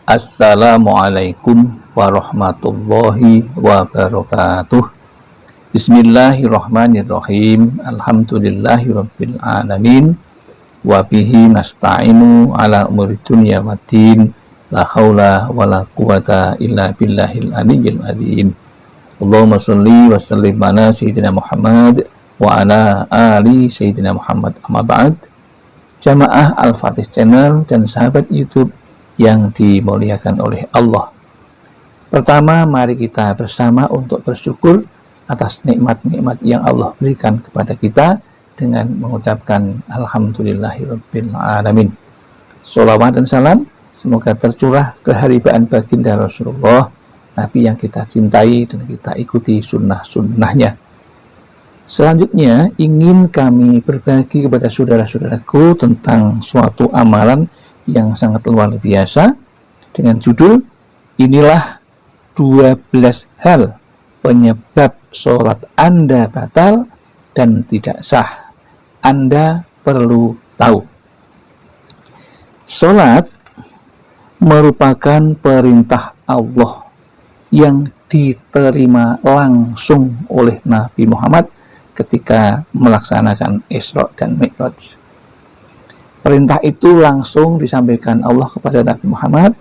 Assalamualaikum warahmatullahi wabarakatuh. Bismillahirrahmanirrahim. Alhamdulillahirabbil alamin. Wa bihi nasta'inu ala umuri dunya waddin. La haula wala quwata illa billahil aliyyil azim. Allahumma shalli wa sallim ala sayyidina Muhammad wa ala ali sayyidina Muhammad. Amma ba'd. Jamaah Al-Fatih Channel dan sahabat YouTube yang dimuliakan oleh Allah. Pertama, mari kita bersama untuk bersyukur atas nikmat-nikmat yang Allah berikan kepada kita dengan mengucapkan Alhamdulillahirabbil alamin. Sholawat dan salam semoga tercurah keharibaan baginda Rasulullah, Nabi yang kita cintai dan kita ikuti sunnah-sunnahnya. Selanjutnya ingin kami berbagi kepada saudara-saudaraku tentang suatu amalan yang sangat luar biasa dengan judul inilah 12 hal penyebab sholat Anda batal dan tidak sah. Anda perlu tahu. Sholat merupakan perintah Allah yang diterima langsung oleh Nabi Muhammad ketika melaksanakan Isra dan Mi'raj. Perintah itu langsung disampaikan Allah kepada Nabi Muhammad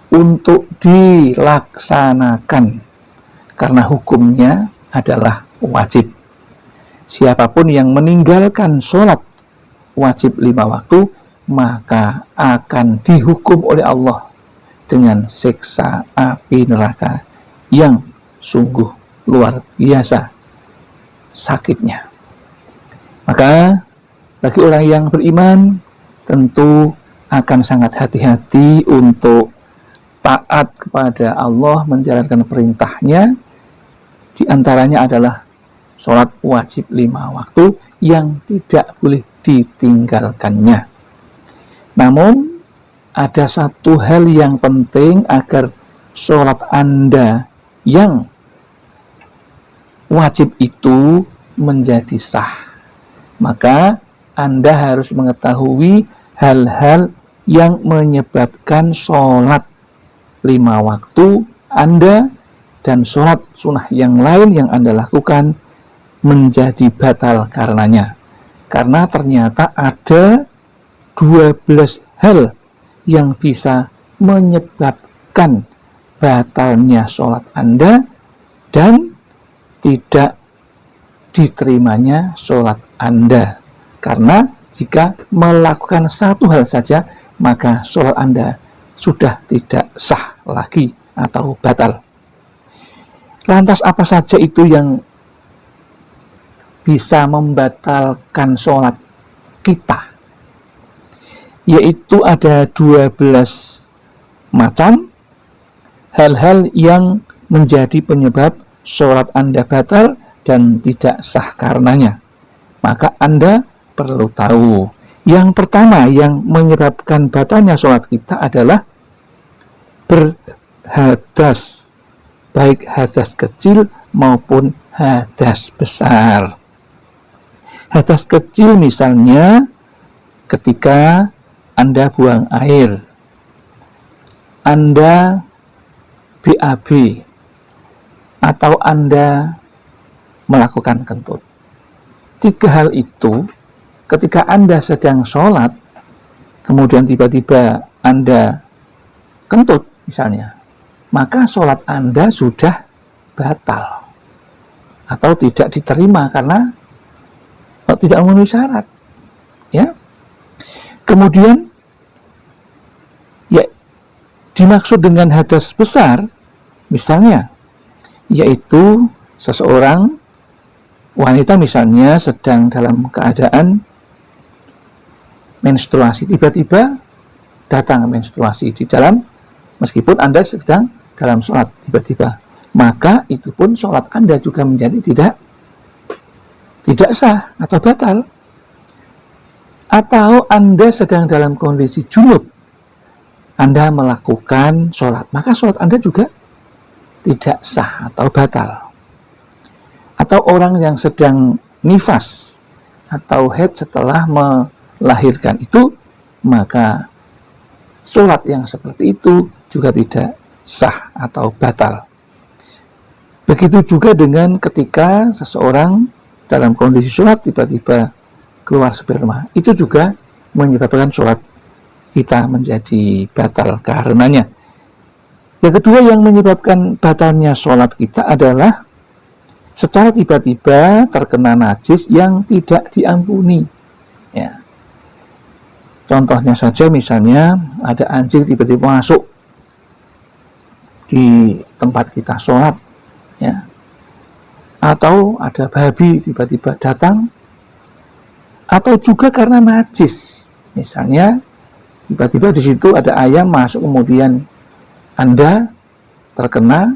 untuk dilaksanakan karena hukumnya adalah wajib. Siapapun yang meninggalkan sholat wajib 5 waktu maka akan dihukum oleh Allah dengan siksa api neraka yang sungguh luar biasa sakitnya. Maka bagi orang yang beriman tentu akan sangat hati-hati untuk taat kepada Allah, menjalankan perintahnya. Di antaranya adalah sholat wajib 5 waktu yang tidak boleh ditinggalkannya. Namun ada satu hal yang penting agar sholat Anda yang wajib itu menjadi sah. Maka Anda harus mengetahui hal-hal yang menyebabkan sholat 5 waktu Anda dan sholat sunnah yang lain yang Anda lakukan menjadi batal karenanya. Karena ternyata ada 12 hal yang bisa menyebabkan batalnya sholat Anda dan tidak diterimanya sholat Anda. Karena jika melakukan satu hal saja, maka sholat Anda sudah tidak sah lagi atau batal. Lantas apa saja itu yang bisa membatalkan sholat kita? Yaitu ada 12 macam hal-hal yang menjadi penyebab sholat Anda batal dan tidak sah karenanya. Maka Anda perlu tahu. Yang pertama yang menyebabkan batalnya sholat kita adalah berhadas, baik hadas kecil maupun hadas besar. Hadas kecil misalnya ketika Anda buang air, Anda BAB, atau Anda melakukan kentut. 3 hal itu ketika Anda sedang sholat, kemudian tiba-tiba Anda kentut misalnya, maka sholat Anda sudah batal atau tidak diterima karena tidak memenuhi syarat. Ya. Kemudian, ya, dimaksud dengan hadas besar, misalnya, yaitu seseorang wanita misalnya sedang dalam keadaan menstruasi, tiba-tiba datang menstruasi di dalam, meskipun Anda sedang dalam sholat tiba-tiba, maka itu pun sholat Anda juga menjadi tidak sah atau batal. Atau Anda sedang dalam kondisi junub, Anda melakukan sholat, maka sholat Anda juga tidak sah atau batal. Atau orang yang sedang nifas atau haid setelah melahirkan itu, maka sholat yang seperti itu juga tidak sah atau batal. Begitu juga dengan ketika seseorang dalam kondisi sholat tiba-tiba keluar sperma, itu juga menyebabkan sholat kita menjadi batal karenanya. Yang kedua yang menyebabkan batalnya sholat kita adalah secara tiba-tiba terkena najis yang tidak diampuni. Ya. Contohnya saja misalnya ada anjing tiba-tiba masuk di tempat kita sholat, ya, atau ada babi tiba-tiba datang, atau juga karena najis, misalnya tiba-tiba di situ ada ayam masuk kemudian Anda terkena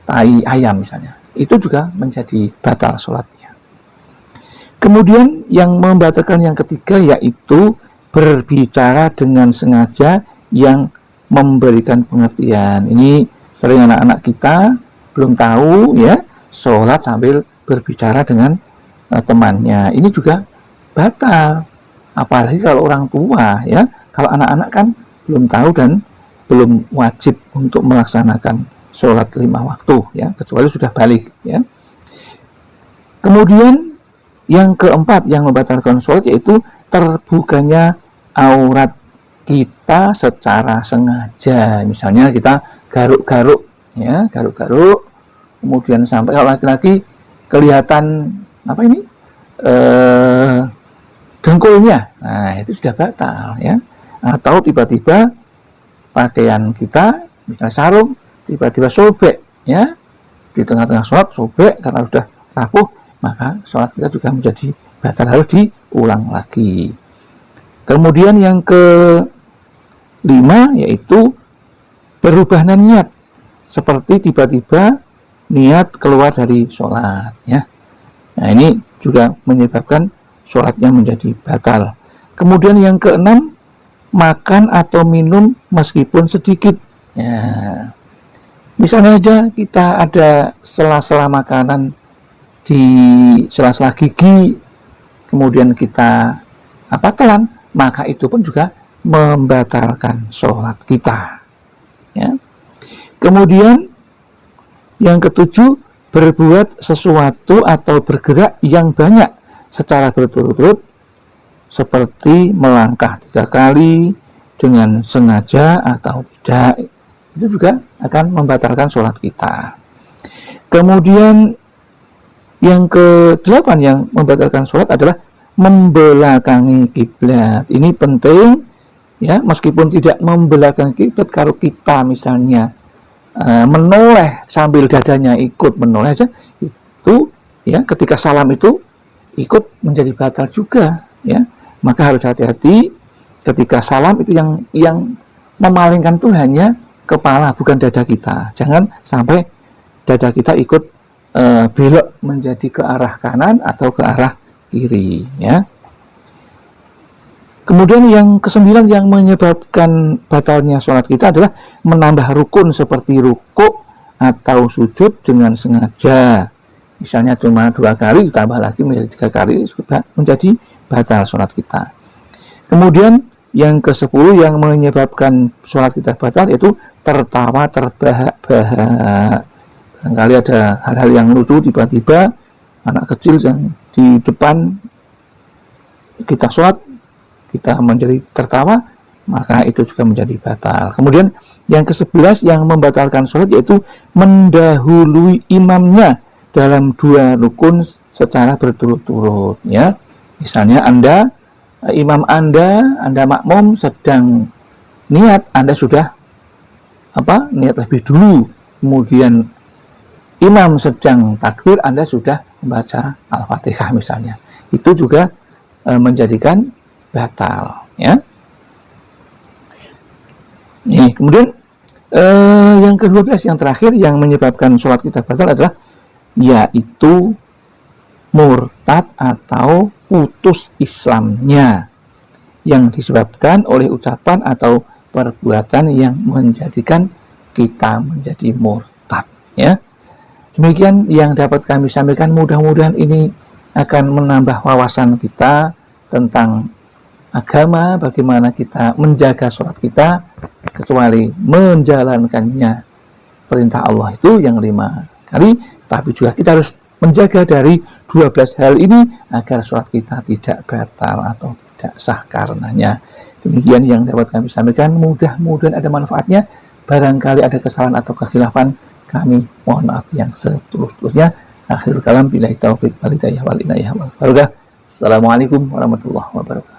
tai ayam misalnya, itu juga menjadi batal sholatnya. Kemudian yang membatalkan yang ketiga yaitu berbicara dengan sengaja yang memberikan pengertian. Ini sering anak-anak kita belum tahu, ya, sholat sambil berbicara dengan temannya. Ini juga batal. Apalagi kalau orang tua, ya. Kalau anak-anak kan belum tahu dan belum wajib untuk melaksanakan sholat 5 waktu, ya, kecuali sudah balik, ya. Kemudian yang keempat yang membatalkan sholat yaitu terbukanya aurat kita secara sengaja. Misalnya kita garuk-garuk, ya, garuk-garuk, kemudian sampai kalau laki-laki kelihatan apa ini dengkulnya, nah itu sudah batal, ya. Atau tiba-tiba pakaian kita, misalnya sarung, tiba-tiba sobek, ya, di tengah-tengah sholat sobek karena sudah rapuh, maka sholat kita juga menjadi batal, harus diulang lagi. Kemudian yang kelima yaitu berubahnya niat, seperti tiba-tiba niat keluar dari sholat, ya. Nah ini juga menyebabkan sholatnya menjadi batal. Kemudian yang keenam, makan atau minum meskipun sedikit, ya. Misalnya aja kita ada sela-sela makanan di sela-sela gigi, kemudian kita telan, maka itu pun juga membatalkan sholat kita, ya. Kemudian yang ketujuh, berbuat sesuatu atau bergerak yang banyak secara berturut-turut, seperti melangkah 3 kali dengan sengaja atau tidak, itu juga akan membatalkan sholat kita. Kemudian yang ke-8 yang membatalkan sholat adalah membelakangi kiblat. Ini penting, ya, meskipun tidak membelakangi kiblat, kalau kita misalnya menoleh sambil dadanya ikut menoleh aja, itu, ya, ketika salam itu ikut menjadi batal juga, ya. Maka harus hati-hati ketika salam itu yang memalingkan itu hanya kepala, bukan dada kita. Jangan sampai dada kita ikut belok menjadi ke arah kanan atau ke arah kiri, ya. Kemudian yang ke-9 yang menyebabkan batalnya sholat kita adalah menambah rukun seperti rukuk atau sujud dengan sengaja. Misalnya cuma 2 kali ditambah lagi menjadi 3 kali, sudah menjadi batal sholat kita. Kemudian yang ke-10 yang menyebabkan sholat kita batal yaitu tertawa terbahak-bahak. Barangkali ada hal-hal yang lucu, tiba-tiba anak kecil yang di depan kita sholat, kita menjadi tertawa, maka itu juga menjadi batal. Kemudian yang ke-11 yang membatalkan sholat yaitu mendahului imamnya dalam 2 rukun secara berturut-turut, ya. Misalnya imam Anda makmum sedang niat, Anda sudah niat lebih dulu, kemudian imam sedang takbir, Anda sudah membaca Al-Fatihah misalnya, itu juga menjadikan batal, ya. Nih, kemudian yang ke-12 yang terakhir yang menyebabkan sholat kita batal adalah yaitu murtad atau putus Islamnya yang disebabkan oleh ucapan atau perbuatan yang menjadikan kita menjadi murtad, ya. Demikian yang dapat kami sampaikan, mudah-mudahan ini akan menambah wawasan kita tentang agama, bagaimana kita menjaga sholat kita, kecuali menjalankannya perintah Allah itu yang 5 kali, tapi juga kita harus menjaga dari 12 hal ini agar sholat kita tidak batal atau tidak sah karenanya. Demikian yang dapat kami sampaikan, mudah-mudahan ada manfaatnya. Barangkali ada kesalahan atau kekhilafan, kami mohon maaf yang setulus-tulusnya. Akhirul kalam, billahi taufiq wal hidayah wal inayah wal barakatuh. Assalamualaikum warahmatullahi wabarakatuh.